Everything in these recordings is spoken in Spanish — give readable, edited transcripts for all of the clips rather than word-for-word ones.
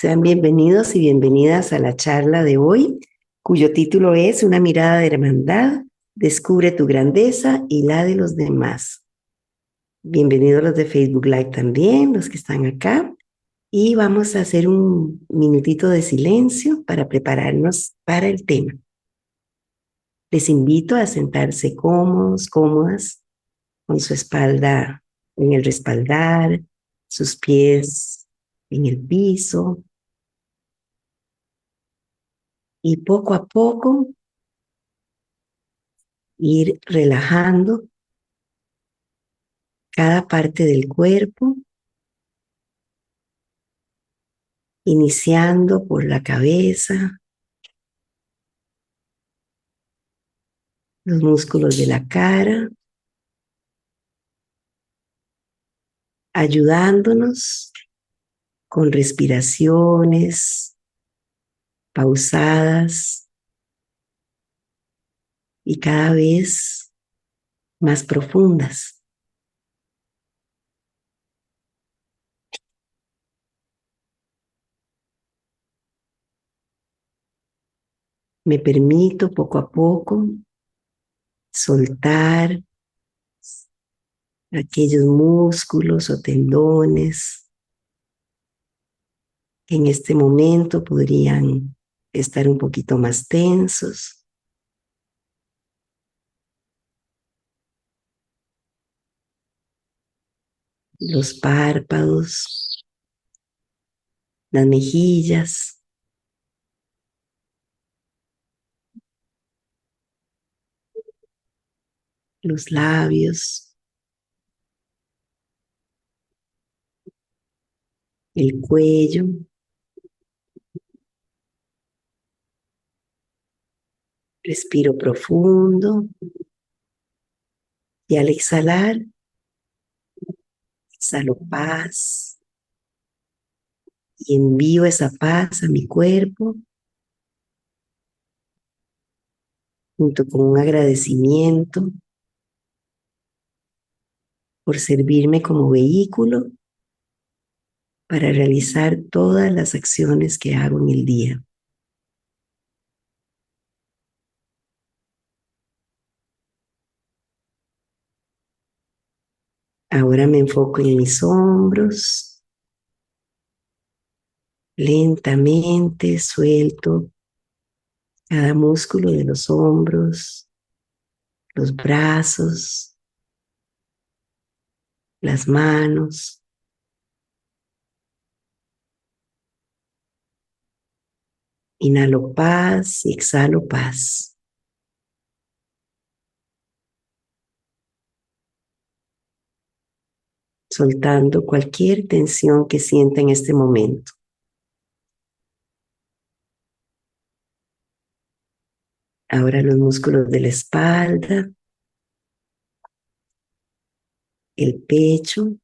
Sean bienvenidos y bienvenidas a la charla de hoy, cuyo título es Una mirada de hermandad, descubre tu grandeza y la de los demás. Bienvenidos los de Facebook Live también, los que están acá. Y vamos a hacer un minutito de silencio para prepararnos para el tema. Les invito a sentarse cómodos, cómodas, con su espalda en el respaldar, sus pies en el piso. Y poco a poco ir relajando cada parte del cuerpo, iniciando por la cabeza, los músculos de la cara, ayudándonos con respiraciones pausadas y cada vez más profundas. Me permito poco a poco soltar aquellos músculos o tendones que en este momento podrían estar un poquito más tensos. Los párpados, las mejillas, los labios, el cuello. Respiro profundo y al exhalar, exhalo paz y envío esa paz a mi cuerpo junto con un agradecimiento por servirme como vehículo para realizar todas las acciones que hago en el día. Ahora me enfoco en mis hombros. Lentamente suelto cada músculo de los hombros, los brazos, las manos. Inhalo paz y exhalo paz. Soltando cualquier tensión que sienta en este momento. Ahora los músculos de la espalda, el pecho,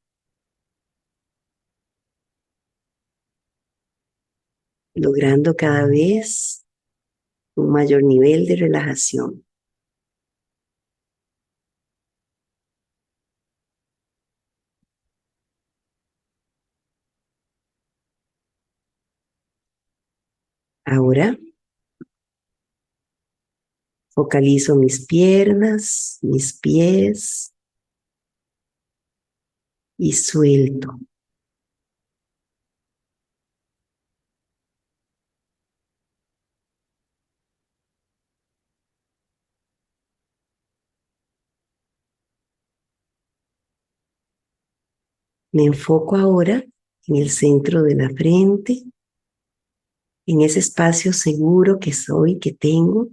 logrando cada vez un mayor nivel de relajación. Ahora focalizo mis piernas, mis pies y suelto. Me enfoco ahora en el centro de la frente, en ese espacio seguro que soy, que tengo,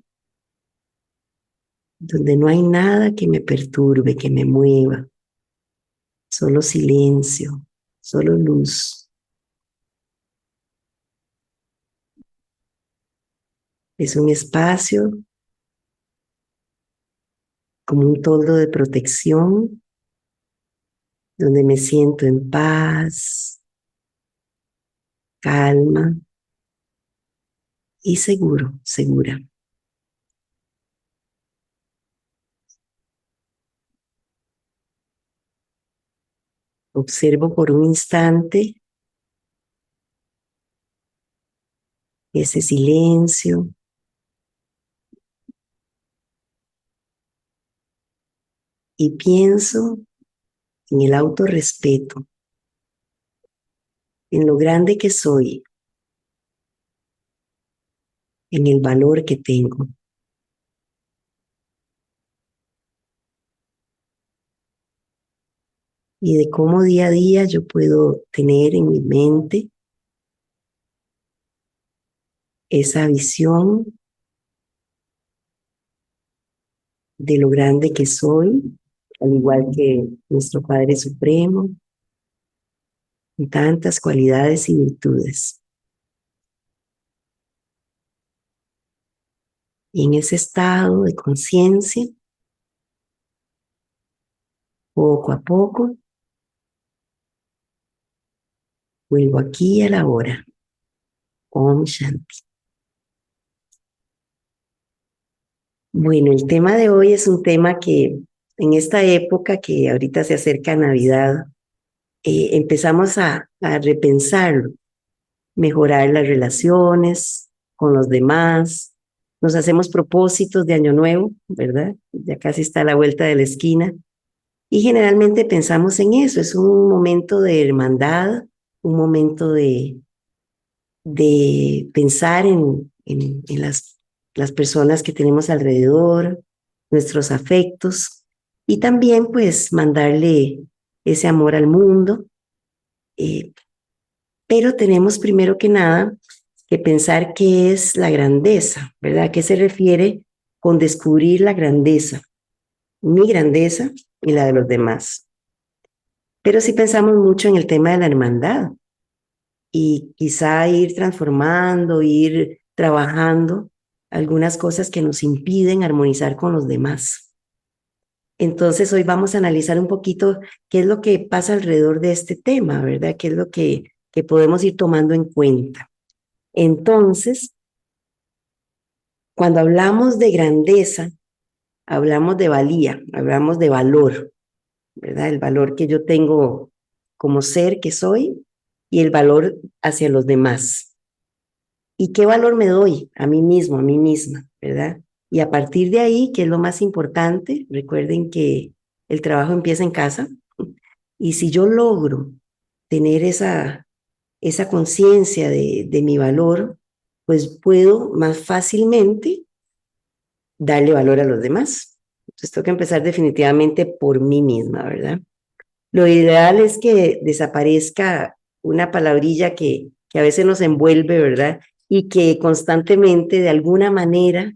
donde no hay nada que me perturbe, que me mueva, solo silencio, solo luz. Es un espacio como un toldo de protección, donde me siento en paz, calma y seguro, segura. Observo por un instante ese silencio. Y pienso en el autorrespeto, en lo grande que soy, en el valor que tengo. Y de cómo día a día yo puedo tener en mi mente esa visión de lo grande que soy, al igual que nuestro Padre Supremo, y tantas cualidades y virtudes. Y en ese estado de conciencia, poco a poco, vuelvo aquí a la hora. Om Shanti. Bueno, el tema de hoy es un tema que en esta época que ahorita se acerca Navidad, empezamos a repensarlo, mejorar las relaciones con los demás, nos hacemos propósitos de año nuevo, ¿verdad? Ya casi está a la vuelta de la esquina y generalmente pensamos en eso, es un momento de hermandad, un momento de pensar en las personas que tenemos alrededor, nuestros afectos y también pues mandarle ese amor al mundo. Eh, pero tenemos primero que nada que pensar qué es la grandeza, ¿verdad? ¿A qué se refiere con descubrir la grandeza? Mi grandeza y la de los demás. Pero sí pensamos mucho en el tema de la hermandad y quizá ir transformando, ir trabajando algunas cosas que nos impiden armonizar con los demás. Entonces hoy vamos a analizar un poquito qué es lo que pasa alrededor de este tema, ¿verdad? ¿Qué es lo que podemos ir tomando en cuenta? Entonces, cuando hablamos de grandeza, hablamos de valía, hablamos de valor, ¿verdad? El valor que yo tengo como ser que soy y el valor hacia los demás. ¿Y qué valor me doy a mí mismo, a mí misma, ¿verdad? Y a partir de ahí, que es lo más importante, recuerden que el trabajo empieza en casa. Y si yo logro tener esa conciencia de mi valor, pues puedo más fácilmente darle valor a los demás. Entonces tengo que empezar definitivamente por mí misma, ¿verdad? Lo ideal es que desaparezca una palabrilla que a veces nos envuelve, ¿verdad? Y que constantemente, de alguna manera,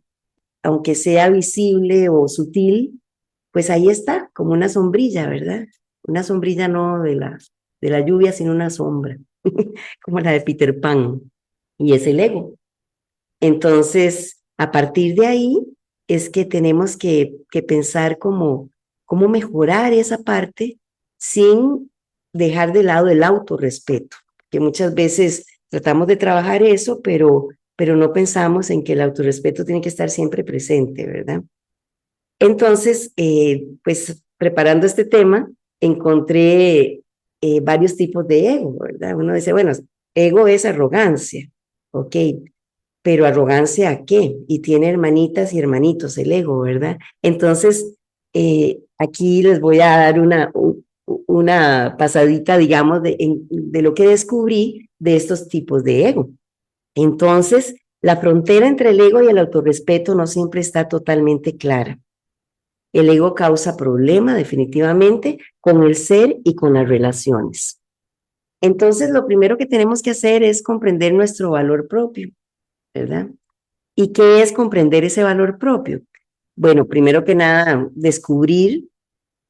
aunque sea visible o sutil, pues ahí está, como una sombrilla, ¿verdad? Una sombrilla no de la lluvia, sino una sombra, como la de Peter Pan. Y es el ego. Entonces, a partir de ahí es que tenemos que pensar cómo mejorar esa parte sin dejar de lado el autorrespeto, que muchas veces tratamos de trabajar eso, pero no pensamos en que el autorrespeto tiene que estar siempre presente, ¿verdad? Entonces, pues preparando este tema, encontré varios tipos de ego, ¿verdad? Uno dice, bueno, ego es arrogancia, ¿ok? Pero arrogancia ¿a qué? Y tiene hermanitas y hermanitos el ego, ¿verdad? Entonces, aquí les voy a dar una pasadita, digamos, de lo que descubrí de estos tipos de ego. Entonces, la frontera entre el ego y el autorrespeto no siempre está totalmente clara. El ego causa problema definitivamente con el ser y con las relaciones. Entonces, lo primero que tenemos que hacer es comprender nuestro valor propio, ¿verdad? ¿Y qué es comprender ese valor propio? Bueno, primero que nada, descubrir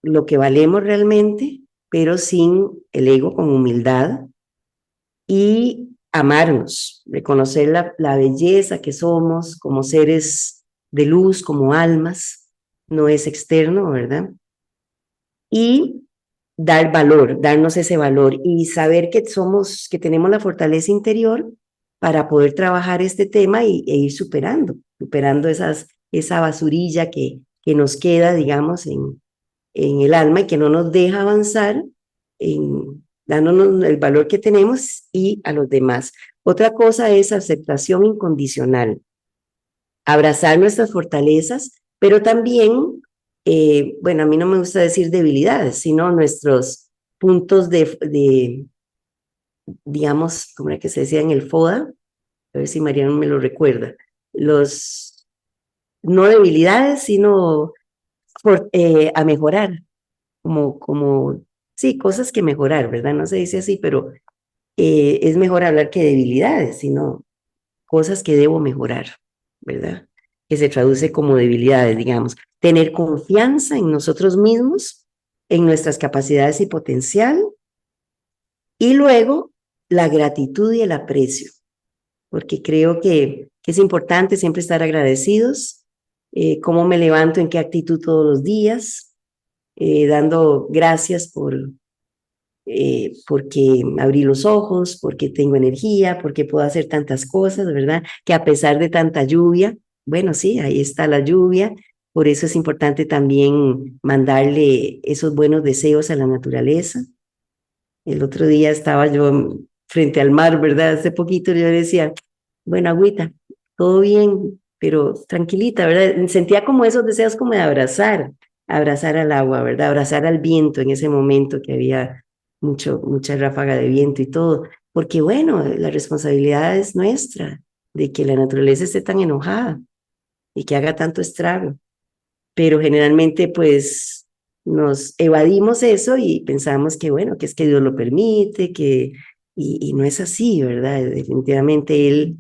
lo que valemos realmente, pero sin el ego, con humildad, y amarnos, reconocer la belleza que somos como seres de luz, como almas, no es externo, ¿verdad? Y dar valor, darnos ese valor y saber que somos, que tenemos la fortaleza interior para poder trabajar este tema e ir superando esa basurilla que nos queda, digamos, en el alma y que no nos deja avanzar en dándonos el valor que tenemos y a los demás. Otra cosa es aceptación incondicional, abrazar nuestras fortalezas, pero también, bueno, a mí no me gusta decir debilidades, sino nuestros puntos digamos, ¿cómo era que se decía en el FODA? A ver si Mariano me lo recuerda. Los, no debilidades, sino a mejorar, sí, cosas que mejorar, ¿verdad? No se dice así, pero es mejor hablar que debilidades, sino cosas que debo mejorar, ¿verdad? Que se traduce como debilidades, digamos. Tener confianza en nosotros mismos, en nuestras capacidades y potencial, y luego la gratitud y el aprecio, porque creo que es importante siempre estar agradecidos, cómo me levanto, en qué actitud todos los días, dando gracias porque abrí los ojos, porque tengo energía, porque puedo hacer tantas cosas, ¿verdad? Que a pesar de tanta lluvia, bueno, sí, ahí está la lluvia, por eso es importante también mandarle esos buenos deseos a la naturaleza. El otro día estaba yo frente al mar, ¿verdad? Hace poquito yo decía, bueno, agüita, todo bien, pero tranquilita, ¿verdad? Sentía como esos deseos como de abrazar al agua, ¿verdad? Abrazar al viento en ese momento que había mucha ráfaga de viento y todo, porque bueno, la responsabilidad es nuestra de que la naturaleza esté tan enojada y que haga tanto estrago, pero generalmente pues nos evadimos eso y pensamos que bueno, que es que Dios lo permite, y no es así, ¿verdad? Definitivamente él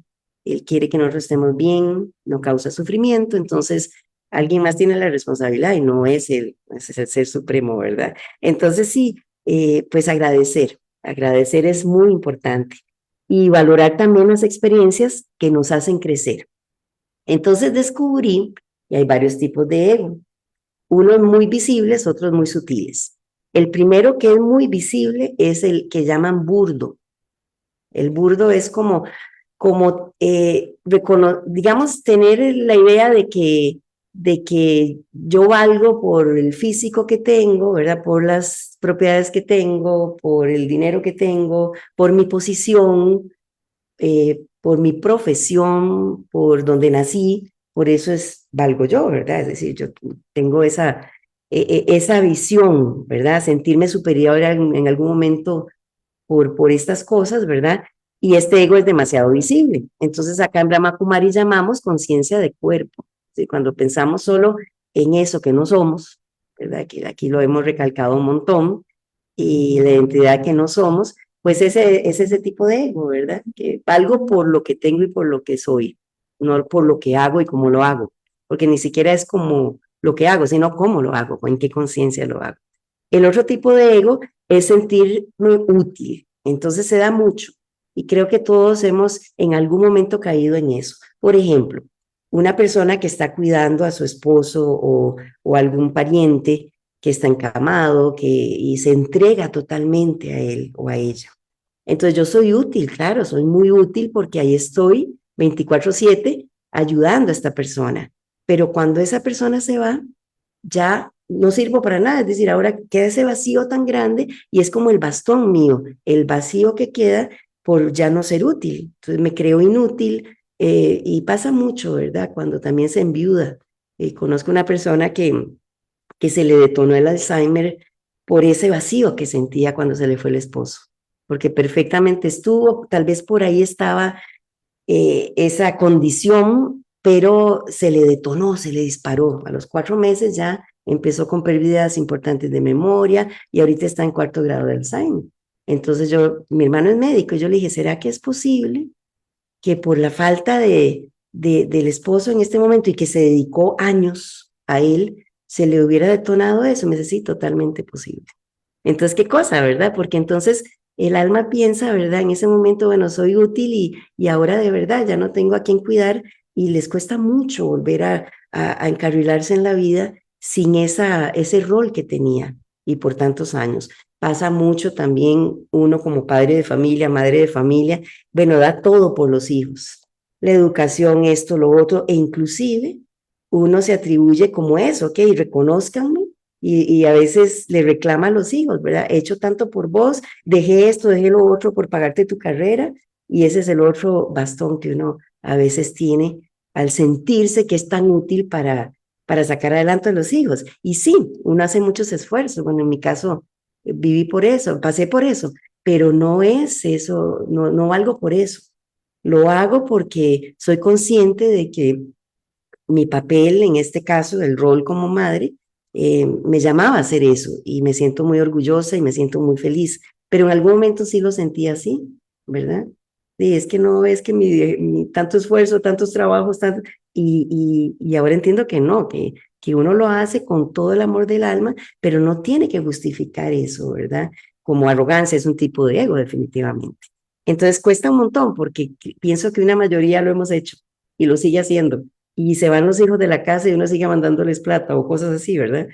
quiere que nosotros estemos bien, no causa sufrimiento, entonces alguien más tiene la responsabilidad y no es él, es el ser supremo, ¿verdad? Entonces sí, pues agradecer es muy importante y valorar también las experiencias que nos hacen crecer. Entonces descubrí, y hay varios tipos de ego, unos muy visibles, otros muy sutiles. El primero que es muy visible es el que llaman burdo. El burdo es digamos, tener la idea de que yo valgo por el físico que tengo, ¿verdad? Por las propiedades que tengo, por el dinero que tengo, por mi posición, por mi profesión, por donde nací, por eso valgo yo, ¿verdad? Es decir, yo tengo esa visión, ¿verdad? Sentirme superior en algún momento por estas cosas, ¿verdad? Y este ego es demasiado visible. Entonces acá en Brahma Kumari llamamos conciencia de cuerpo. ¿Sí? Cuando pensamos solo en eso que no somos, ¿verdad? Que aquí lo hemos recalcado un montón, y la identidad que no somos, pues es ese tipo de ego, ¿verdad? Que valgo por lo que tengo y por lo que soy, no por lo que hago y cómo lo hago, porque ni siquiera es como lo que hago, sino cómo lo hago, o en qué conciencia lo hago. El otro tipo de ego es sentirme útil, entonces se da mucho, y creo que todos hemos en algún momento caído en eso. Por ejemplo, una persona que está cuidando a su esposo o algún pariente que está encamado, y se entrega totalmente a él o a ella. Entonces yo soy útil, claro, soy muy útil porque ahí estoy 24/7 ayudando a esta persona. Pero cuando esa persona se va, ya no sirvo para nada. Es decir, ahora queda ese vacío tan grande y es como el bastón mío, el vacío que queda por ya no ser útil. Entonces me creo inútil, y pasa mucho, ¿verdad? Cuando también se enviuda. Conozco una persona que se le detonó el Alzheimer por ese vacío que sentía cuando se le fue el esposo, porque perfectamente estuvo, tal vez por ahí estaba esa condición, pero se le detonó, se le disparó. A los 4 meses ya empezó con pérdidas importantes de memoria y ahorita está en 4 grado de Alzheimer. Entonces mi hermano es médico, y yo le dije, ¿será que es posible que por la falta del esposo en este momento y que se dedicó años a él, se le hubiera detonado eso? Me dice, sí, totalmente posible. Entonces, ¿qué cosa, verdad? Porque entonces el alma piensa, ¿verdad? En ese momento, bueno, soy útil y ahora de verdad ya no tengo a quién cuidar, y les cuesta mucho volver a encarrilarse en la vida sin ese rol que tenía y por tantos años. Pasa mucho también uno como padre de familia, madre de familia, bueno, da todo por los hijos, la educación, esto, lo otro, e inclusive uno se atribuye como eso, ok, reconózcanme, y a veces le reclama a los hijos, ¿verdad? He hecho tanto por vos, dejé esto, dejé lo otro por pagarte tu carrera, Y ese es el otro bastón que uno a veces tiene al sentirse que es tan útil para sacar adelante a los hijos. Y sí, uno hace muchos esfuerzos. Bueno, en mi caso, viví por eso, pasé por eso, pero no es eso, no valgo por eso. Lo hago porque soy consciente de que mi papel, en este caso, el rol como madre, me llamaba a hacer eso y me siento muy orgullosa y me siento muy feliz, pero en algún momento sí lo sentí así, ¿verdad? Y es que no es que mi tanto esfuerzo, tantos trabajos, y ahora entiendo que no, que uno lo hace con todo el amor del alma, pero no tiene que justificar eso, ¿verdad? Como arrogancia, es un tipo de ego, definitivamente. Entonces cuesta un montón porque pienso que una mayoría lo hemos hecho y lo sigue haciendo y se van los hijos de la casa y uno sigue mandándoles plata o cosas así, ¿verdad?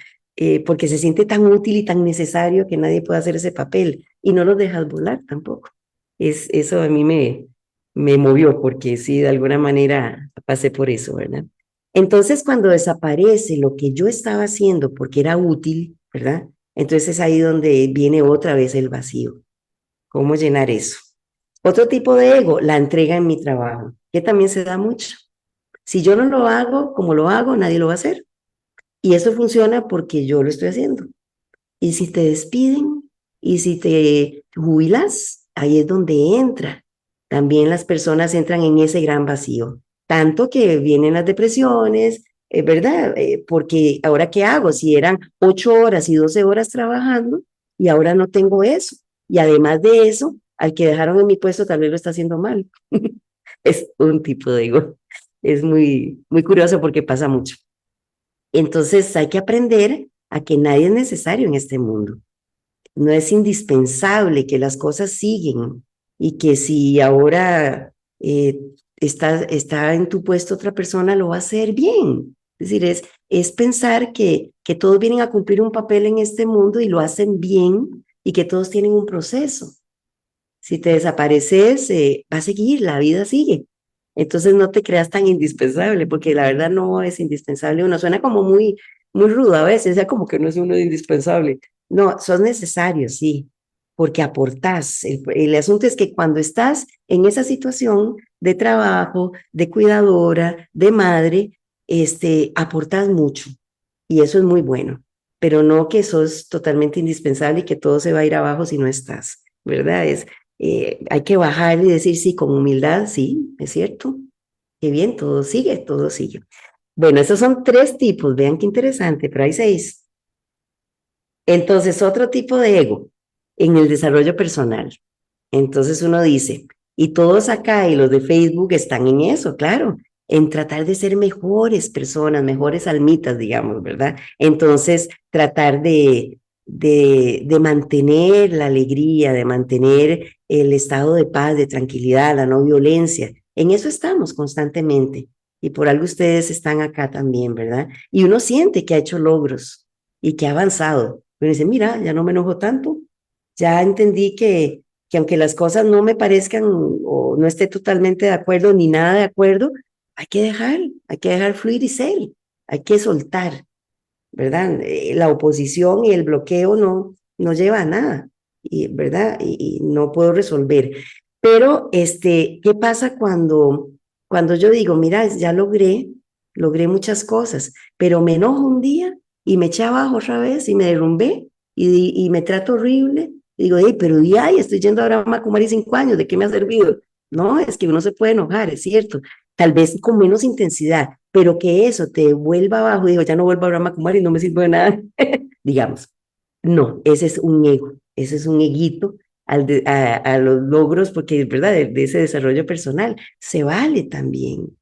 Porque se siente tan útil y tan necesario que nadie puede hacer ese papel y no los dejas volar tampoco. Eso a mí me movió porque sí, de alguna manera pasé por eso, ¿verdad? Entonces, cuando desaparece lo que yo estaba haciendo porque era útil, ¿verdad? Entonces es ahí donde viene otra vez el vacío. ¿Cómo llenar eso? Otro tipo de ego, la entrega en mi trabajo, que también se da mucho. Si yo no lo hago como lo hago, nadie lo va a hacer. Y eso funciona porque yo lo estoy haciendo. Y si te despiden y si te jubilas, ahí es donde entra. También las personas entran en ese gran vacío. Tanto que vienen las depresiones, ¿verdad? Porque ahora qué hago si eran 8 horas y 12 horas trabajando y ahora no tengo eso. Y además de eso, al que dejaron en mi puesto tal vez lo está haciendo mal. Es un tipo de ego. Es muy curioso porque pasa mucho. Entonces hay que aprender a que nadie es necesario en este mundo. No es indispensable que las cosas siguen y que si ahora está en tu puesto otra persona, lo va a hacer bien. Es decir, es pensar que todos vienen a cumplir un papel en este mundo y lo hacen bien y que todos tienen un proceso. Si te desapareces, va a seguir, la vida sigue. Entonces no te creas tan indispensable, porque la verdad no es indispensable. Uno suena como muy rudo a veces, ya como que no es uno indispensable. No, sos necesario, sí, porque aportás. El asunto es que cuando estás en esa situación de trabajo, de cuidadora, de madre, aportás mucho y eso es muy bueno, pero no que sos totalmente indispensable y que todo se va a ir abajo si no estás, ¿verdad? Hay que bajar y decir sí, con humildad, sí, es cierto, qué bien, todo sigue, todo sigue. Bueno, esos son 3 tipos, vean qué interesante, pero hay 6. Entonces, otro tipo de ego en el desarrollo personal. Entonces uno dice, y todos acá y los de Facebook están en eso, claro, en tratar de ser mejores personas, mejores almitas, digamos, ¿verdad? Entonces, tratar de mantener la alegría, de mantener el estado de paz, de tranquilidad, la no violencia. En eso estamos constantemente. Y por algo ustedes están acá también, ¿verdad? Y uno siente que ha hecho logros y que ha avanzado. Uno dice, mira, ya no me enojo tanto, ya entendí que aunque las cosas no me parezcan o no esté totalmente de acuerdo ni nada de acuerdo, hay que dejar fluir y ser, hay que soltar, ¿verdad? La oposición y el bloqueo no lleva a nada, ¿verdad? Y no puedo resolver. Pero, ¿qué pasa cuando yo digo, mira, ya logré muchas cosas, pero me enojo un día y me eché abajo otra vez y me derrumbé y me trato horrible? Y digo, hey, pero ya, estoy yendo ahora a Macumari 5 años, ¿de qué me ha servido? No, es que uno se puede enojar, es cierto, tal vez con menos intensidad, pero que eso te vuelva abajo, digo, ya no vuelvo a Brahma Kumari, no me sirve de nada, digamos. No, ese es un ego, ese es un eguito a los logros, porque es verdad, de ese desarrollo personal, se vale también,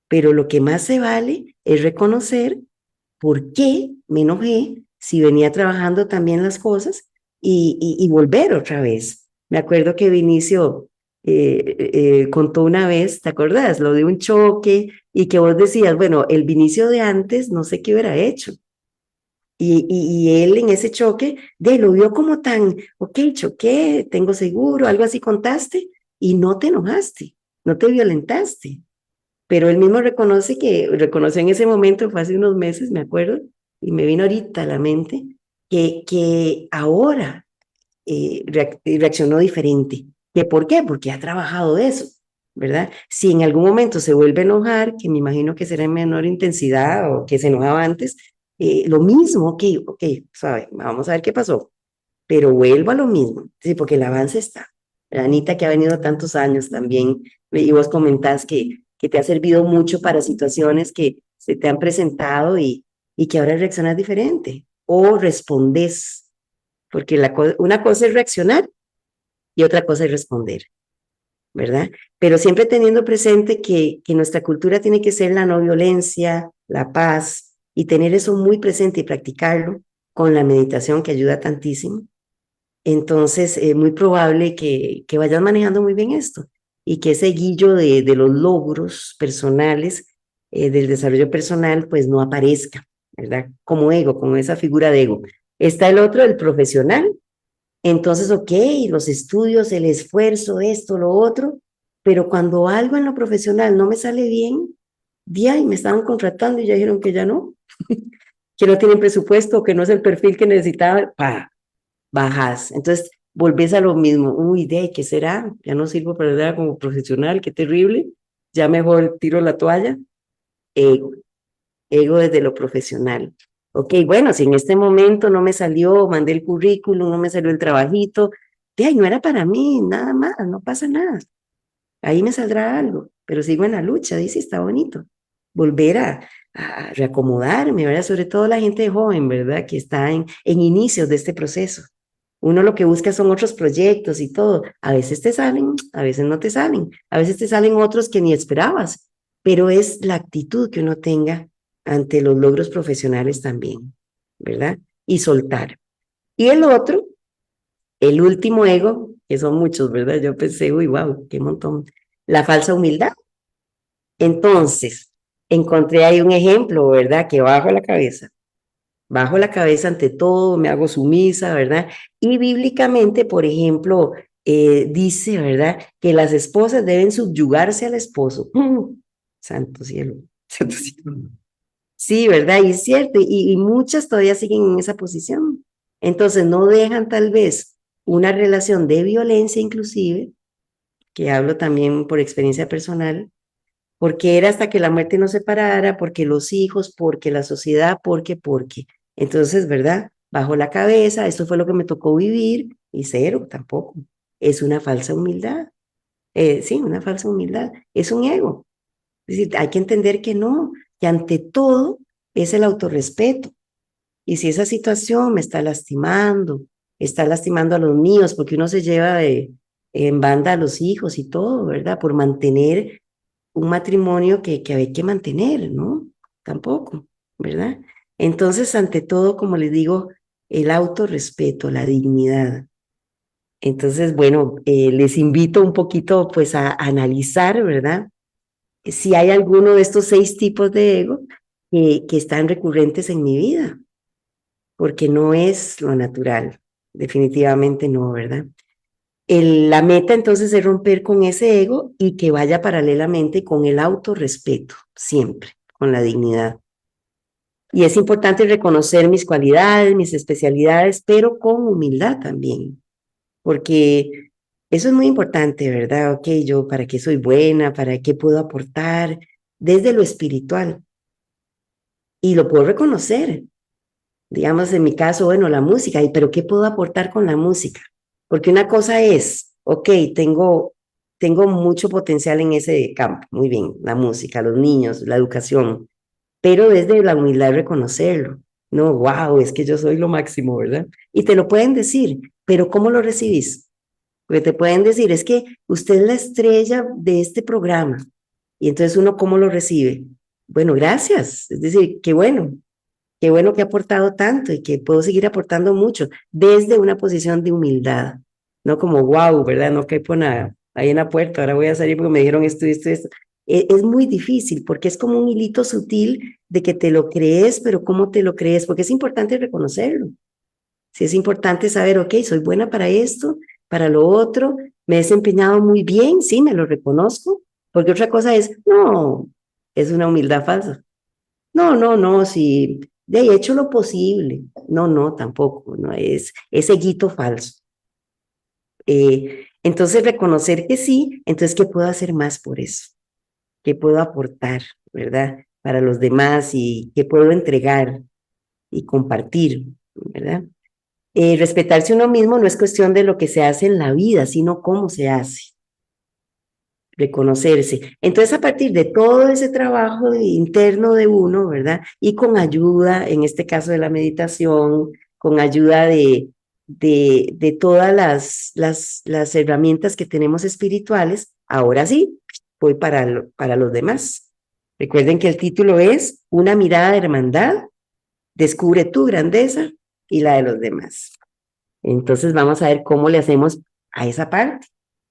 pero lo que más se vale es reconocer por qué me enojé si venía trabajando también las cosas y volver otra vez. Me acuerdo que Vinicio contó una vez, ¿te acordás? Lo de un choque y que vos decías, bueno, el Vinicio de antes no sé qué hubiera hecho. Y él en ese choque, lo vio como tan, ok, choqué, tengo seguro, algo así contaste, y no te enojaste, no te violentaste, pero él mismo reconoció en ese momento, fue hace unos meses, me acuerdo, y me vino ahorita a la mente, que ahora reaccionó diferente, ¿Que por qué? Porque ha trabajado de eso, ¿verdad? Si en algún momento se vuelve a enojar, que me imagino que será en menor intensidad o que se enojaba antes, lo mismo, ok, sabe, vamos a ver qué pasó, pero vuelvo a lo mismo, sí, porque el avance está. Anita, que ha venido tantos años también, y vos comentás que te ha servido mucho para situaciones que se te han presentado y que ahora reaccionas diferente o respondes, porque una cosa es reaccionar y otra cosa es responder, ¿verdad? Pero siempre teniendo presente que nuestra cultura tiene que ser la no violencia, la paz, y tener eso muy presente y practicarlo con la meditación que ayuda tantísimo. Entonces, es muy probable que vayas manejando muy bien esto y que ese guillo de los logros personales, del desarrollo personal, pues no aparezca, ¿verdad? Como ego, como esa figura de ego. Está el otro, el profesional. Entonces, ok, los estudios, el esfuerzo, esto, lo otro, pero cuando algo en lo profesional no me sale bien, de ahí me estaban contratando y ya dijeron que ya no, que no tienen presupuesto, que no es el perfil que necesitaba, bajas. Entonces, volvés a lo mismo. Uy, de ahí, ¿qué será? Ya no sirvo para nada como profesional, qué terrible. Ya mejor tiro la toalla. Ego, ego desde lo profesional. Ok, bueno, si en este momento no me salió, mandé el currículum, no me salió el trabajito, de ahí no era para mí, nada más, no pasa nada. Ahí me saldrá algo, pero sigo en la lucha, dice, está bonito. Volver a reacomodarme, ¿verdad? Sobre todo la gente joven, ¿verdad? Que está en inicios de este proceso. Uno lo que busca son otros proyectos y todo. A veces te salen, a veces no te salen, a veces te salen otros que ni esperabas, pero es la actitud que uno tenga ante los logros profesionales también, ¿verdad? Y soltar. Y el otro, el último ego, que son muchos, ¿verdad? Yo pensé, uy, wow, qué montón. La falsa humildad. Entonces, encontré ahí un ejemplo, ¿verdad? Que bajo la cabeza ante todo, me hago sumisa, ¿verdad? Y bíblicamente, por ejemplo, dice, ¿verdad? Que las esposas deben subyugarse al esposo. Santo cielo, santo cielo. Sí, ¿verdad? Y es cierto, y muchas todavía siguen en esa posición. Entonces, no dejan tal vez una relación de violencia inclusive, que hablo también por experiencia personal, porque era hasta que la muerte nos separara, porque los hijos, porque la sociedad, porque. Entonces, ¿verdad? Bajo la cabeza, esto fue lo que me tocó vivir, y cero, tampoco. Es una falsa humildad. Sí, una falsa humildad. Es un ego. Es decir, hay que entender que no, que ante todo es el autorrespeto. Y si esa situación me está lastimando a los míos, porque uno se lleva en banda a los hijos y todo, ¿verdad? Por mantener un matrimonio que hay que mantener, ¿no? Tampoco, ¿verdad? Entonces, ante todo, como les digo, el autorrespeto, la dignidad. Entonces, bueno, les invito un poquito pues a analizar, ¿verdad? Si hay alguno de estos 6 tipos de ego que están recurrentes en mi vida, porque no es lo natural, definitivamente no, ¿verdad? La meta entonces es romper con ese ego y que vaya paralelamente con el autorrespeto, siempre, con la dignidad. Y es importante reconocer mis cualidades, mis especialidades, pero con humildad también, porque eso es muy importante, ¿verdad? Ok, yo para qué soy buena, para qué puedo aportar desde lo espiritual y lo puedo reconocer. Digamos, en mi caso, bueno, la música, pero ¿qué puedo aportar con la música? Porque una cosa es, ok, tengo mucho potencial en ese campo, muy bien, la música, los niños, la educación, pero desde la humildad reconocerlo. No, wow, es que yo soy lo máximo, ¿verdad? Y te lo pueden decir, pero ¿cómo lo recibís? Porque te pueden decir, es que usted es la estrella de este programa. Y entonces uno, ¿cómo lo recibe? Bueno, gracias. Es decir, qué bueno que ha aportado tanto y que puedo seguir aportando mucho desde una posición de humildad, no como wow, ¿verdad? No quepo nada ahí en la puerta, ahora voy a salir porque me dijeron esto y esto y esto. Es muy difícil porque es como un hilito sutil de que te lo crees, pero ¿cómo te lo crees? Porque es importante reconocerlo. Sí, es importante saber, ok, soy buena para esto, para lo otro, me he desempeñado muy bien, sí, me lo reconozco, porque otra cosa es, no, es una humildad falsa. No, sí, de hecho lo posible. No, tampoco, no es ese guito falso. Entonces, reconocer que sí, entonces, ¿qué puedo hacer más por eso? ¿Qué puedo aportar, verdad? Para los demás y qué puedo entregar y compartir, ¿verdad? Respetarse uno mismo no es cuestión de lo que se hace en la vida, sino cómo se hace, reconocerse. Entonces, a partir de todo ese trabajo interno de uno, ¿verdad? Y con ayuda, en este caso de la meditación, con ayuda de todas las herramientas que tenemos espirituales, ahora sí, voy para los demás. Recuerden que el título es Una mirada de hermandad, descubre tu grandeza y la de los demás. Entonces vamos a ver cómo le hacemos a esa parte,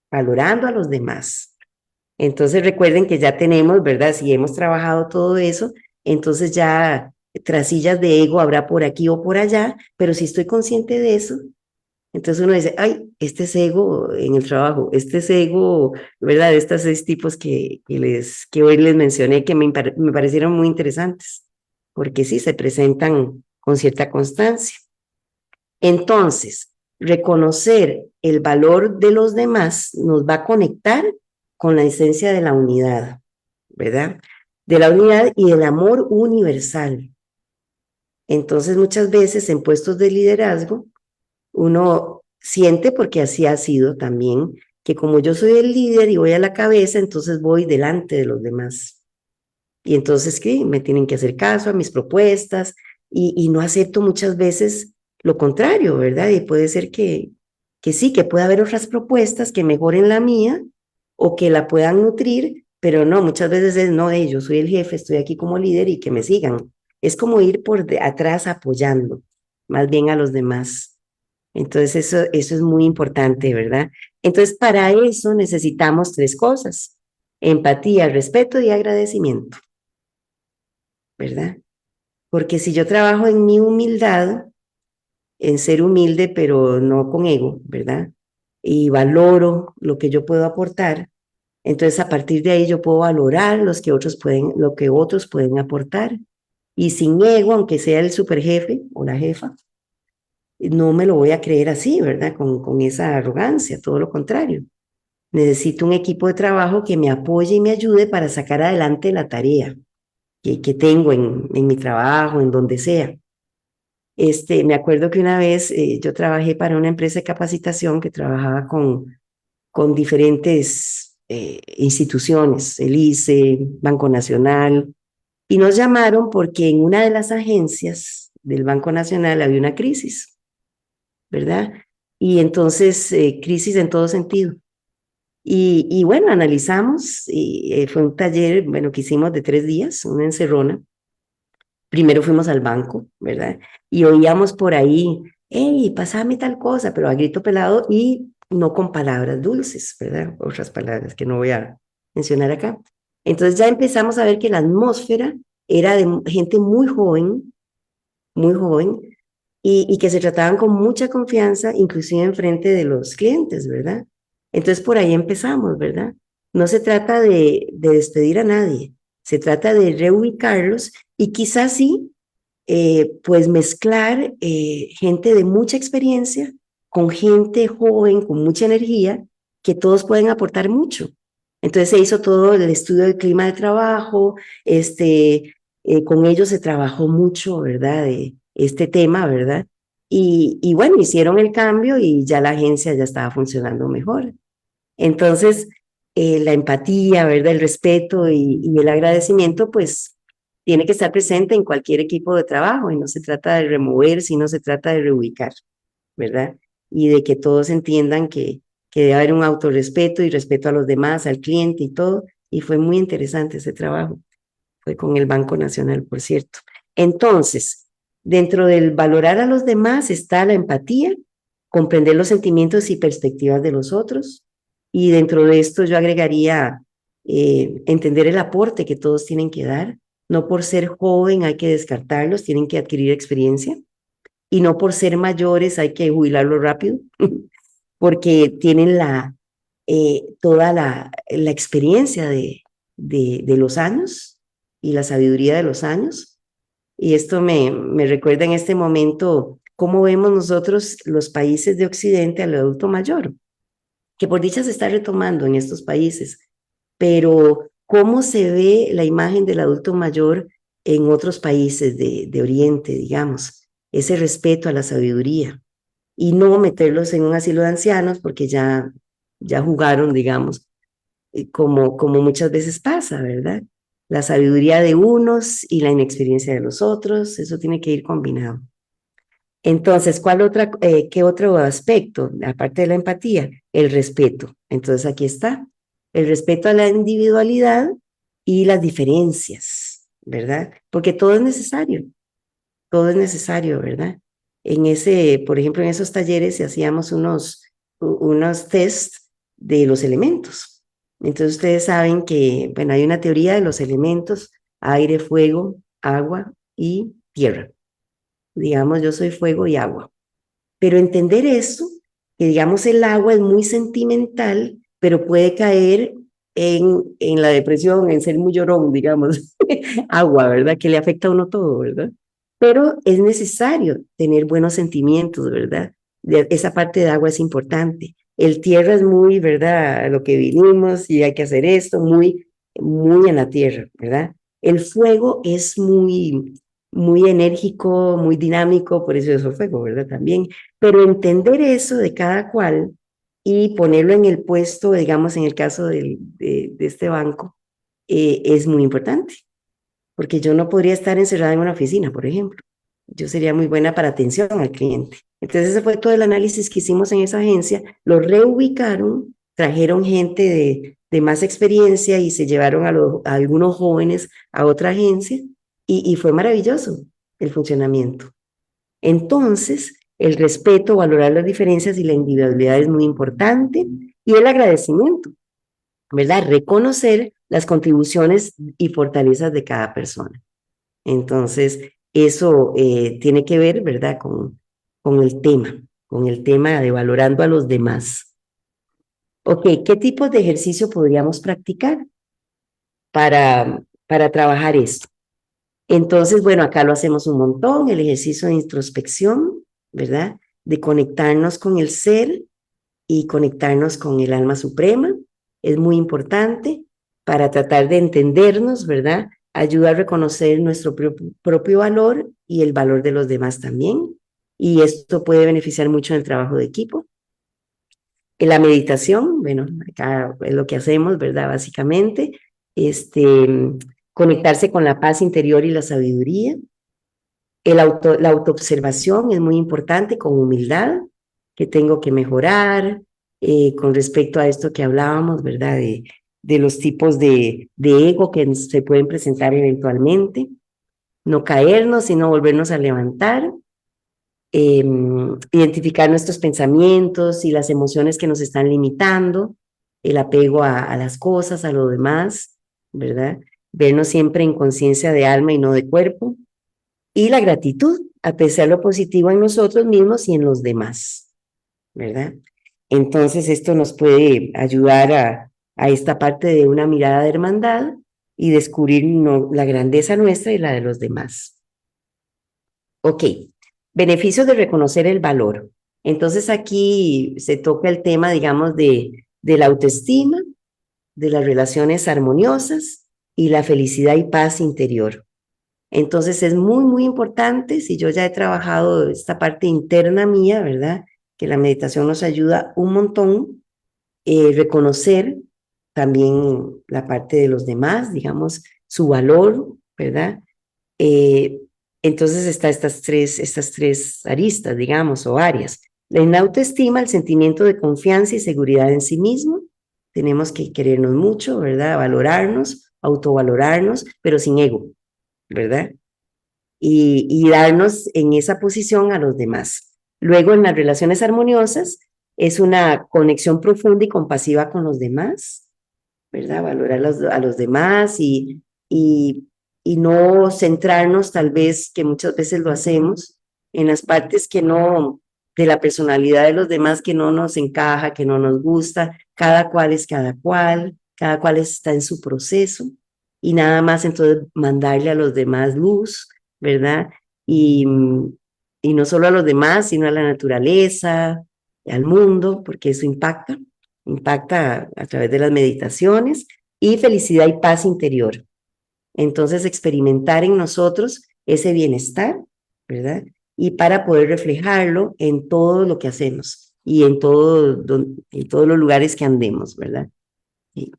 valorando a los demás. Entonces recuerden que ya tenemos, ¿verdad? Si hemos trabajado todo eso, entonces ya trasillas de ego habrá por aquí o por allá, pero si estoy consciente de eso, entonces uno dice, ay, este es ego en el trabajo, este es ego, ¿verdad? De estos 6 tipos que hoy les mencioné que me parecieron muy interesantes, porque sí, se presentan con cierta constancia. Entonces, reconocer el valor de los demás nos va a conectar con la esencia de la unidad, ¿verdad? De la unidad y del amor universal. Entonces, muchas veces en puestos de liderazgo, uno siente, porque así ha sido también, que como yo soy el líder y voy a la cabeza, entonces voy delante de los demás. Y entonces, ¿qué? Me tienen que hacer caso a mis propuestas y no acepto muchas veces lo contrario, ¿verdad? Y puede ser que sí, que pueda haber otras propuestas que mejoren la mía o que la puedan nutrir, pero no, muchas veces es, no, yo soy el jefe, estoy aquí como líder y que me sigan. Es como ir por atrás apoyando más bien a los demás. Entonces, eso es muy importante, ¿verdad? Entonces, para eso necesitamos 3 cosas: empatía, respeto y agradecimiento, ¿verdad? Porque si yo trabajo en mi humildad, en ser humilde, pero no con ego, ¿verdad? Y valoro lo que yo puedo aportar, entonces a partir de ahí yo puedo valorar lo que otros pueden aportar. Y sin ego, aunque sea el superjefe o la jefa, no me lo voy a creer así, ¿verdad? Con esa arrogancia, todo lo contrario. Necesito un equipo de trabajo que me apoye y me ayude para sacar adelante la tarea que tengo en mi trabajo, en donde sea. Me acuerdo que una vez yo trabajé para una empresa de capacitación que trabajaba con diferentes instituciones, el ICE, Banco Nacional, y nos llamaron porque en una de las agencias del Banco Nacional había una crisis, ¿verdad? Y entonces, crisis en todo sentido. Y bueno, analizamos, y fue un taller, bueno, que hicimos de 3 días, una encerrona. Primero fuimos al banco, ¿verdad? Y oíamos por ahí, hey, pasame tal cosa, pero a grito pelado y no con palabras dulces, ¿verdad? Otras palabras que no voy a mencionar acá. Entonces ya empezamos a ver que la atmósfera era de gente muy joven, y que se trataban con mucha confianza, inclusive en frente de los clientes, ¿verdad? Entonces por ahí empezamos, ¿verdad? No se trata de despedir a nadie, se trata de reubicarlos y quizás sí, pues mezclar gente de mucha experiencia con gente joven, con mucha energía, que todos pueden aportar mucho. Entonces se hizo todo el estudio del clima de trabajo, con ellos se trabajó mucho, ¿verdad? De este tema, ¿verdad? Y bueno, hicieron el cambio y ya la agencia ya estaba funcionando mejor. Entonces, la empatía, ¿verdad? El respeto y el agradecimiento, pues tiene que estar presente en cualquier equipo de trabajo y no se trata de remover, sino se trata de reubicar, ¿verdad? Y de que todos entiendan que debe haber un autorrespeto y respeto a los demás, al cliente y todo. Y fue muy interesante ese trabajo. Fue con el Banco Nacional, por cierto. Entonces, dentro del valorar a los demás está la empatía, comprender los sentimientos y perspectivas de los otros. Y dentro de esto yo agregaría entender el aporte que todos tienen que dar. No por ser joven hay que descartarlos, tienen que adquirir experiencia. Y no por ser mayores hay que jubilarlos rápido, porque tienen toda la experiencia de los años y la sabiduría de los años. Y esto me recuerda en este momento cómo vemos nosotros los países de Occidente al adulto mayor. que por dicha se está retomando en estos países, pero ¿cómo se ve la imagen del adulto mayor en otros países de Oriente, digamos? Ese respeto a la sabiduría y no meterlos en un asilo de ancianos porque ya jugaron, digamos, como muchas veces pasa, ¿verdad? La sabiduría de unos y la inexperiencia de los otros, eso tiene que ir combinado. Entonces, ¿qué otro aspecto, aparte de la empatía? El respeto. Entonces, aquí está, el respeto a la individualidad y las diferencias, ¿verdad? Porque todo es necesario, ¿verdad? Por ejemplo, en esos talleres hacíamos unos test de los elementos. Entonces, ustedes saben que, bueno, hay una teoría de los elementos, aire, fuego, agua y tierra. Digamos, yo soy fuego y agua. Pero entender eso, que digamos el agua es muy sentimental, pero puede caer en la depresión, en ser muy llorón, digamos, agua, ¿verdad? Que le afecta a uno todo, ¿verdad? Pero es necesario tener buenos sentimientos, ¿verdad? Esa parte de agua es importante. El tierra es muy, ¿verdad? A lo que vinimos y hay que hacer esto, muy en la tierra, ¿verdad? El fuego es muy enérgico, muy dinámico, por eso es el fuego, ¿verdad? También. Pero entender eso de cada cual y ponerlo en el puesto, digamos, en el caso de este banco, es muy importante, porque yo no podría estar encerrada en una oficina, por ejemplo. Yo sería muy buena para atención al cliente. Entonces, ese fue todo el análisis que hicimos en esa agencia. Lo reubicaron, trajeron gente de más experiencia y se llevaron a algunos jóvenes a otra agencia y fue maravilloso el funcionamiento. Entonces, el respeto, valorar las diferencias y la individualidad es muy importante y el agradecimiento, ¿verdad? Reconocer las contribuciones y fortalezas de cada persona. Entonces, eso tiene que ver, ¿verdad? Con el tema de valorando a los demás. Ok, ¿qué tipos de ejercicio podríamos practicar para trabajar esto? Entonces, bueno, acá lo hacemos un montón, el ejercicio de introspección, ¿verdad? De conectarnos con el ser y conectarnos con el alma suprema. Es muy importante para tratar de entendernos, ¿verdad? Ayuda a reconocer nuestro propio valor y el valor de los demás también. Y esto puede beneficiar mucho en el trabajo de equipo. En la meditación, bueno, acá es lo que hacemos, ¿verdad? Básicamente, conectarse con la paz interior y la sabiduría. La autoobservación es muy importante con humildad, que tengo que mejorar con respecto a esto que hablábamos, ¿verdad? De los tipos de ego que se pueden presentar eventualmente. No caernos, sino volvernos a levantar. Identificar nuestros pensamientos y las emociones que nos están limitando, el apego a las cosas, a lo demás, ¿verdad? Vernos siempre en conciencia de alma y no de cuerpo y la gratitud, apreciar lo positivo en nosotros mismos y en los demás, ¿verdad? Entonces esto nos puede ayudar a esta parte de una mirada de hermandad y descubrir la grandeza nuestra y la de los demás. Ok, beneficios de reconocer el valor. Entonces aquí se toca el tema, digamos, de la autoestima, de las relaciones armoniosas y la felicidad y paz interior. Entonces es muy importante, si yo ya he trabajado esta parte interna mía, ¿verdad? Que la meditación nos ayuda un montón, reconocer también la parte de los demás, digamos, su valor, ¿verdad? Eh, entonces está estas tres aristas, digamos, o áreas. En la autoestima, el sentimiento de confianza y seguridad en sí mismo. Tenemos que querernos mucho, ¿verdad? Valorarnos, autovalorarnos, pero sin ego, ¿verdad? Y darnos en esa posición a los demás. Luego, en las relaciones armoniosas, es una conexión profunda y compasiva con los demás, ¿verdad? Valorar a los demás y, y no centrarnos, tal vez, que muchas veces lo hacemos, en las partes que no, de la personalidad de los demás que no nos encaja, que no nos gusta, cada cual es cada cual está en su proceso y nada más entonces mandarle a los demás luz, ¿verdad? Y, y no solo a los demás, sino a la naturaleza, al mundo, porque eso impacta, impacta a través de las meditaciones, y felicidad y paz interior. Entonces, experimentar en nosotros ese bienestar, ¿verdad? Y para poder reflejarlo en todo lo que hacemos y en todos los lugares que andemos, ¿verdad? Y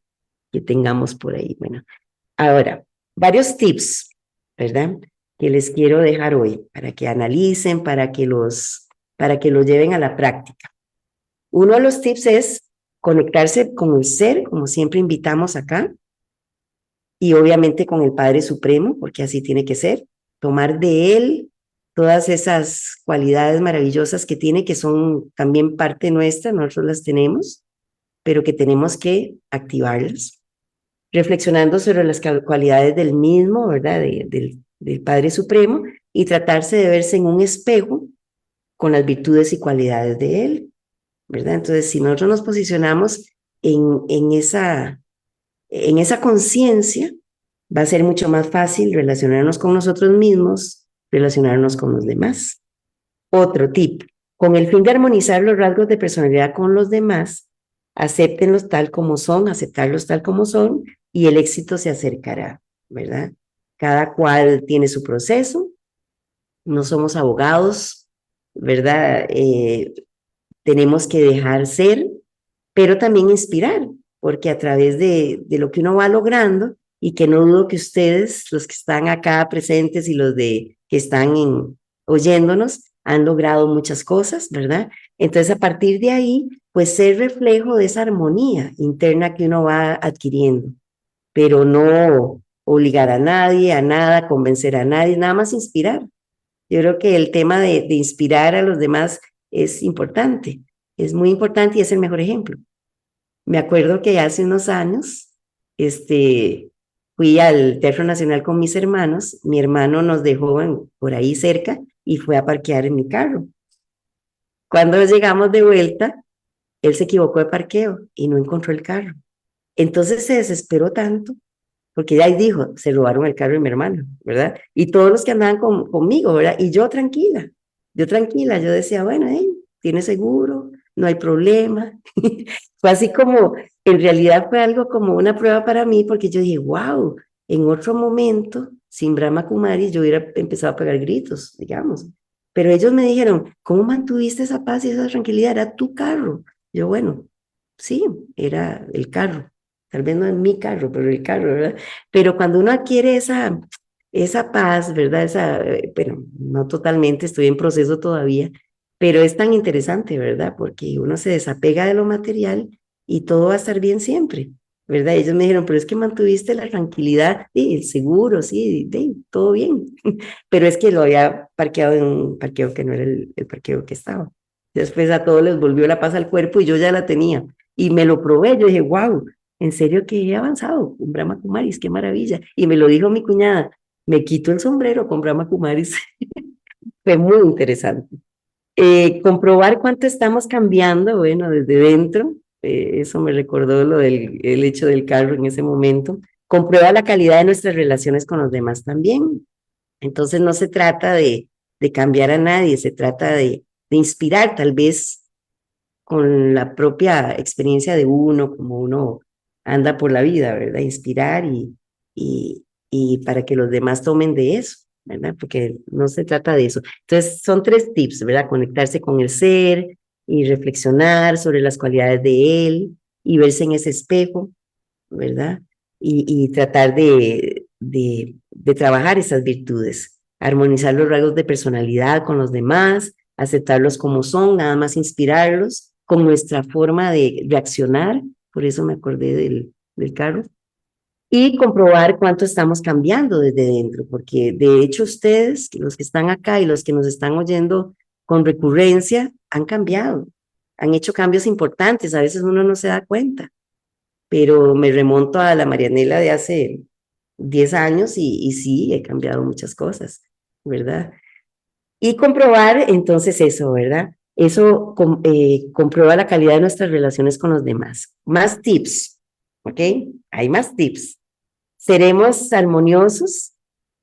que tengamos por ahí. Bueno, ahora, varios tips, ¿verdad? Que les quiero dejar hoy para que analicen, para que los lleven a la práctica. Uno de los tips es conectarse con el ser, como siempre invitamos acá, y obviamente con el Padre Supremo, porque así tiene que ser, tomar de Él todas esas cualidades maravillosas que tiene, que son también parte nuestra, nosotros las tenemos, pero que tenemos que activarlas, reflexionando sobre las cualidades del mismo, ¿verdad? Del Padre Supremo, y tratarse de verse en un espejo con las virtudes y cualidades de Él, ¿verdad? Entonces, si nosotros nos posicionamos en esa conciencia, va a ser mucho más fácil relacionarnos con nosotros mismos, relacionarnos con los demás. Otro tip, con el fin de armonizar los rasgos de personalidad con los demás, acéptenlos tal como son, aceptarlos tal como son, y el éxito se acercará, ¿verdad? Cada cual tiene su proceso, no somos abogados, ¿verdad? Tenemos que dejar ser, pero también inspirar, porque a través de lo que uno va logrando, y que no dudo que ustedes, los que están acá presentes y los que están oyéndonos, han logrado muchas cosas, ¿verdad? Entonces, a partir de ahí, pues ser reflejo de esa armonía interna que uno va adquiriendo, pero no obligar a nadie, a nada, convencer a nadie, nada más inspirar. Yo creo que el tema de inspirar a los demás es importante, es muy importante y es el mejor ejemplo. Me acuerdo que hace unos años, fui al Teatro Nacional con mis hermanos, mi hermano nos dejó por ahí cerca y fue a parquear en mi carro. Cuando llegamos de vuelta, él se equivocó de parqueo y no encontró el carro. Entonces se desesperó tanto, porque ya dijo, se robaron el carro de mi hermano, ¿verdad? Y todos los que andaban conmigo, ¿verdad? Y yo tranquila, yo decía, bueno, tiene seguro, no hay problema. Fue así como, en realidad fue algo como una prueba para mí, porque yo dije, wow, en otro momento, sin Brahma Kumaris, yo hubiera empezado a pegar gritos, digamos. Pero ellos me dijeron, ¿cómo mantuviste esa paz y esa tranquilidad? Era tu carro. Yo, bueno, sí, era el carro. Tal vez no es mi carro, pero el carro, ¿verdad? Pero cuando uno adquiere esa paz, ¿verdad? Bueno, no totalmente, estoy en proceso todavía, pero es tan interesante, ¿verdad? Porque uno se desapega de lo material y todo va a estar bien siempre, ¿verdad? Ellos me dijeron, pero es que mantuviste la tranquilidad, y el seguro, sí, todo bien, pero es que lo había parqueado en un parqueo que no era el parqueo que estaba. Después a todos les volvió la paz al cuerpo y yo ya la tenía. Y me lo probé, yo dije, wow, en serio que he avanzado con Brahma Kumaris, qué maravilla. Y me lo dijo mi cuñada, me quito el sombrero con Brahma Kumaris. Fue muy interesante. Comprobar cuánto estamos cambiando, bueno, desde dentro, eso me recordó el hecho del carro en ese momento. Comprueba la calidad de nuestras relaciones con los demás también. Entonces no se trata de cambiar a nadie, se trata de inspirar, tal vez con la propia experiencia de uno, como uno anda por la vida, ¿verdad? Inspirar y, y para que los demás tomen de eso, ¿verdad? Porque no se trata de eso. Entonces, son 3 tips, ¿verdad? Conectarse con el ser y reflexionar sobre las cualidades de él y verse en ese espejo, ¿verdad? Y tratar de trabajar esas virtudes, armonizar los rasgos de personalidad con los demás, aceptarlos como son, nada más inspirarlos con nuestra forma de reaccionar, por eso me acordé del carro, y comprobar cuánto estamos cambiando desde dentro, porque de hecho ustedes, los que están acá y los que nos están oyendo con recurrencia, han cambiado, han hecho cambios importantes, a veces uno no se da cuenta, pero me remonto a la Marianela de hace 10 años y sí, he cambiado muchas cosas, ¿verdad? Y comprobar entonces eso, ¿verdad? Eso comprueba la calidad de nuestras relaciones con los demás. Más tips, ¿ok? Hay más tips. Seremos armoniosos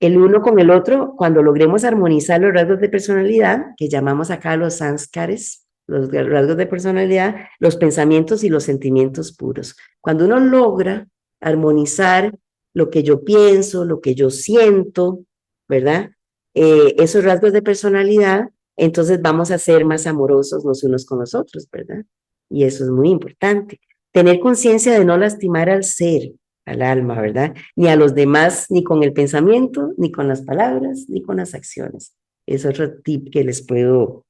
el uno con el otro cuando logremos armonizar los rasgos de personalidad, que llamamos acá los sanskares, los rasgos de personalidad, los pensamientos y los sentimientos puros. Cuando uno logra armonizar lo que yo pienso, lo que yo siento, ¿verdad? Esos rasgos de personalidad, entonces vamos a ser más amorosos los unos con los otros, ¿verdad? Y eso es muy importante. Tener conciencia de no lastimar al ser, al alma, ¿verdad? Ni a los demás, ni con el pensamiento, ni con las palabras, ni con las acciones. Es otro tip que les puedo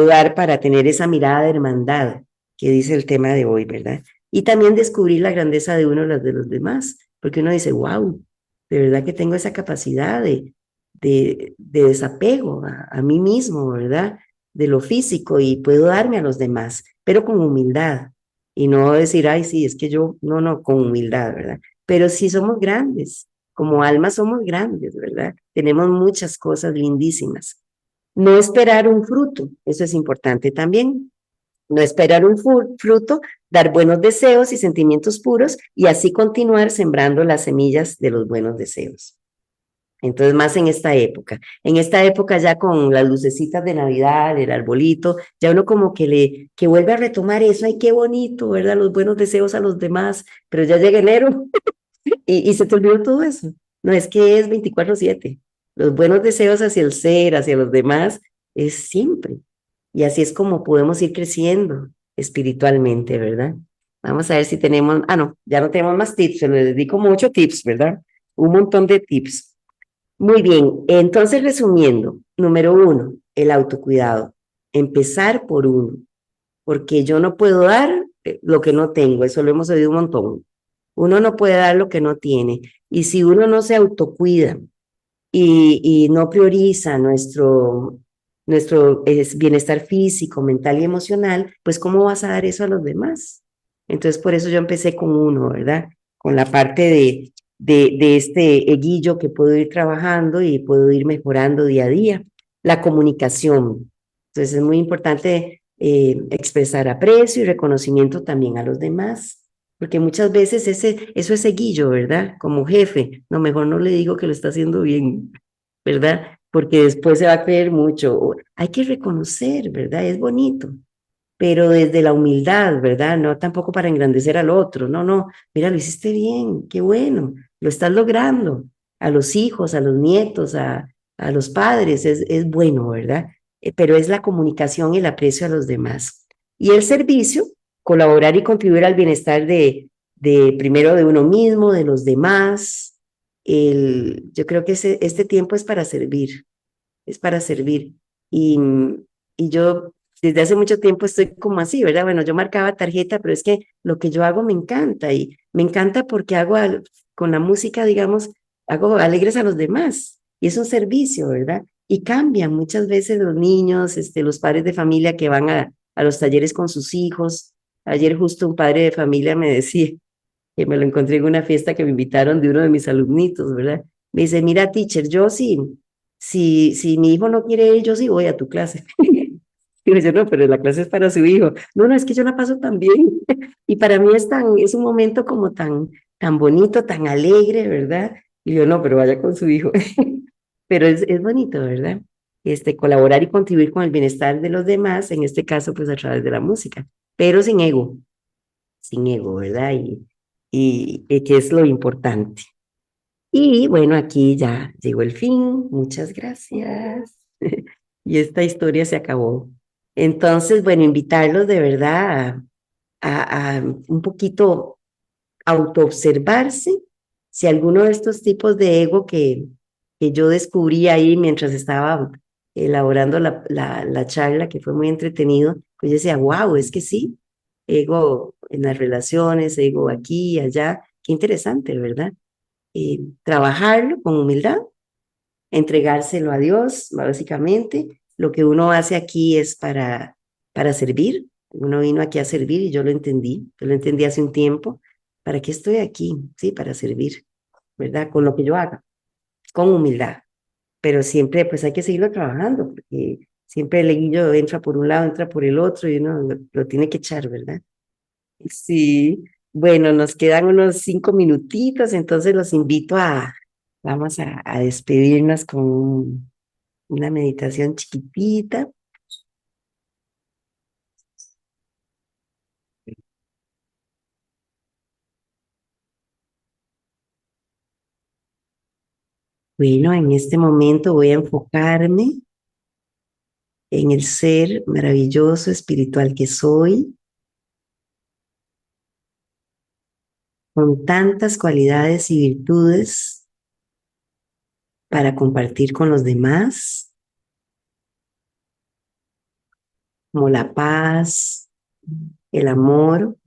dar para tener esa mirada de hermandad que dice el tema de hoy, ¿verdad? Y también descubrir la grandeza de uno y las de los demás, porque uno dice, wow, de verdad que tengo esa capacidad de desapego a mí mismo, ¿verdad? De lo físico y puedo darme a los demás, pero con humildad y no decir, ay, sí, es que yo, no, no, con humildad, ¿verdad? Pero sí somos grandes, como almas somos grandes, ¿verdad? Tenemos muchas cosas lindísimas. No esperar un fruto, eso es importante también. No esperar un fruto, dar buenos deseos y sentimientos puros y así continuar sembrando las semillas de los buenos deseos. Entonces, más en esta época. En esta época ya con las lucecitas de Navidad, el arbolito, ya uno como que vuelve a retomar eso. Ay, qué bonito, ¿verdad? Los buenos deseos a los demás, pero ya llega enero y se te olvidó todo eso. No, es que es 24/7. Los buenos deseos hacia el ser, hacia los demás, es siempre. Y así es como podemos ir creciendo espiritualmente, ¿verdad? Vamos a ver si tenemos, no, ya no tenemos más tips, se les dedico mucho tips, ¿verdad? Un montón de tips. Muy bien, entonces resumiendo, número uno, el autocuidado. Empezar por uno, porque yo no puedo dar lo que no tengo, eso lo hemos oído un montón. Uno no puede dar lo que no tiene. Y si uno no se autocuida y no prioriza nuestro bienestar físico, mental y emocional, pues ¿cómo vas a dar eso a los demás? Entonces, por eso yo empecé con uno, ¿verdad? Con la parte de este eguillo que puedo ir trabajando y puedo ir mejorando día a día. La comunicación. Entonces, es muy importante expresar aprecio y reconocimiento también a los demás, porque muchas veces eso es seguillo, ¿verdad? Como jefe, no, mejor no le digo que lo está haciendo bien, ¿verdad? Porque después se va a creer mucho. Hay que reconocer, ¿verdad? Es bonito, pero desde la humildad, ¿verdad? No tampoco para engrandecer al otro, no, no, mira, lo hiciste bien, qué bueno, lo estás logrando. A los hijos, a los nietos, a los padres, es bueno, ¿verdad? Pero es la comunicación y el aprecio a los demás. Y el servicio, colaborar y contribuir al bienestar de primero de uno mismo, de los demás. Yo creo que este tiempo es para servir, es para servir. Y, y yo desde hace mucho tiempo estoy como así, ¿verdad? Bueno, yo marcaba tarjeta, pero es que lo que yo hago me encanta y me encanta porque con la música, digamos, hago alegres a los demás y es un servicio, ¿verdad? Y cambian muchas veces los niños, los padres de familia que van a los talleres con sus hijos. Ayer justo un padre de familia me decía que me lo encontré en una fiesta que me invitaron de uno de mis alumnitos, ¿verdad? Me dice, mira, teacher, yo sí, si mi hijo no quiere ir, yo sí voy a tu clase. Y yo, no, pero la clase es para su hijo. No, no, es que yo la paso tan bien. Y para mí es un momento como tan bonito, tan alegre, ¿verdad? Y yo, no, pero vaya con su hijo. Pero es bonito, ¿verdad? Colaborar y contribuir con el bienestar de los demás, en este caso, pues a través de la música, pero sin ego, ¿verdad? Y que es lo importante. Y bueno, aquí ya llegó el fin. Muchas gracias. Y esta historia se acabó. Entonces, bueno, invitarlos de verdad a un poquito autoobservarse si alguno de estos tipos de ego que yo descubrí ahí mientras estaba elaborando la charla, que fue muy entretenido, pues yo decía, wow, es que sí, ego en las relaciones, ego aquí y allá, qué interesante, ¿verdad? Trabajarlo con humildad, entregárselo a Dios, básicamente. Lo que uno hace aquí es para servir. Uno vino aquí a servir y yo lo entendí hace un tiempo. ¿Para qué estoy aquí? Sí, para servir, ¿verdad? Con lo que yo haga, con humildad. Pero siempre, pues hay que seguirlo trabajando, porque siempre el eguillo entra por un lado, entra por el otro y uno lo tiene que echar, ¿verdad? Sí, bueno, nos quedan unos 5 minutitos, entonces los invito vamos a despedirnos con una meditación chiquitita. Bueno, en este momento voy a enfocarme en el ser maravilloso espiritual que soy, con tantas cualidades y virtudes para compartir con los demás, como la paz, el amor,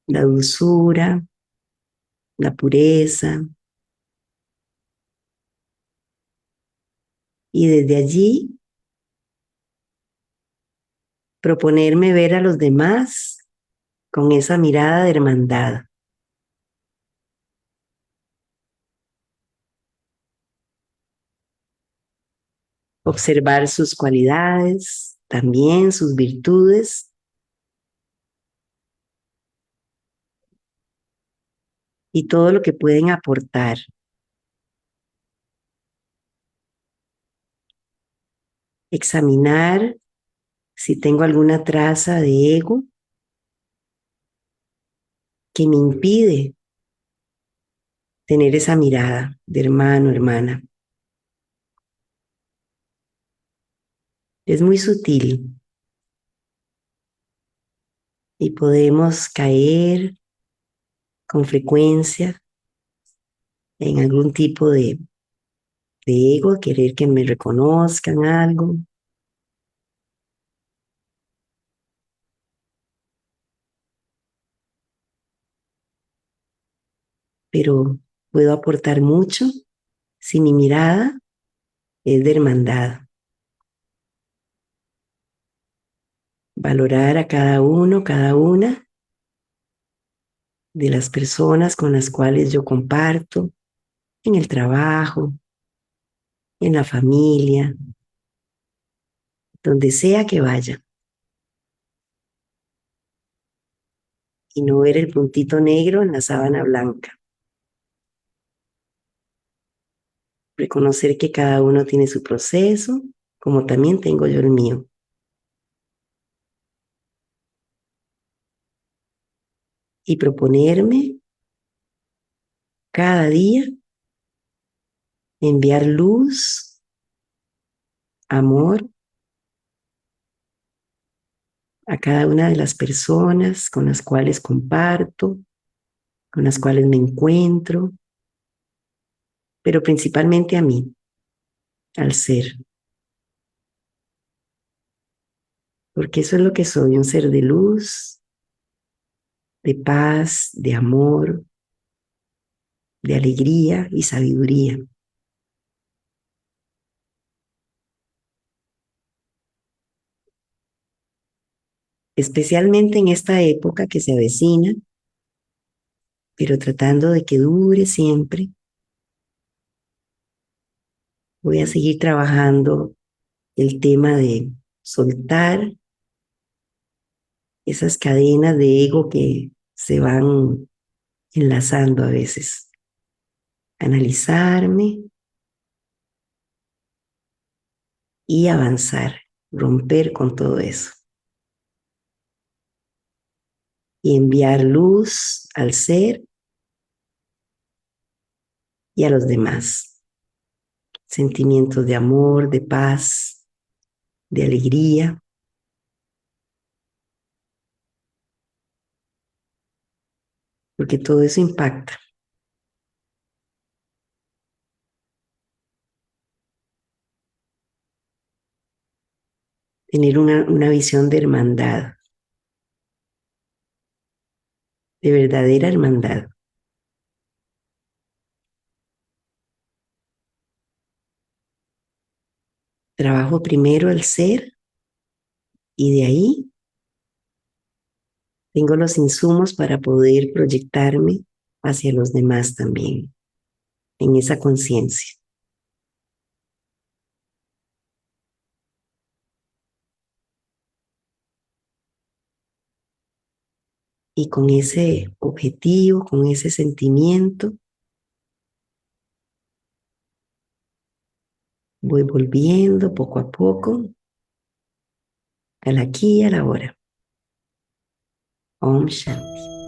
la dulzura, la pureza, y desde allí proponerme ver a los demás con esa mirada de hermandad, observar sus cualidades, también sus virtudes y todo lo que pueden aportar. Examinar si tengo alguna traza de ego que me impide tener esa mirada de hermano, hermana. Es muy sutil y podemos caer con frecuencia en algún tipo de ego, querer que me reconozcan algo, pero puedo aportar mucho si mi mirada es de hermandad. Valorar a cada uno, cada una de las personas con las cuales yo comparto en el trabajo, en la familia, donde sea que vaya, y no ver el puntito negro en la sábana blanca. Reconocer que cada uno tiene su proceso, como también tengo yo el mío. Y proponerme cada día enviar luz, amor a cada una de las personas con las cuales comparto, con las cuales me encuentro, pero principalmente a mí, al ser, porque eso es lo que soy, un ser de luz, de paz, de amor, de alegría y sabiduría. Especialmente en esta época que se avecina, pero tratando de que dure siempre, voy a seguir trabajando el tema de soltar esas cadenas de ego que se van enlazando a veces, analizarme y avanzar, romper con todo eso y enviar luz al ser y a los demás. Sentimientos de amor, de paz, de alegría, porque todo eso impacta. Tener una visión de hermandad, de verdadera hermandad. Trabajo primero el ser y de ahí tengo los insumos para poder proyectarme hacia los demás también, en esa conciencia. Y con ese objetivo, con ese sentimiento, voy volviendo poco a poco al aquí y a la hora. Om Shanti.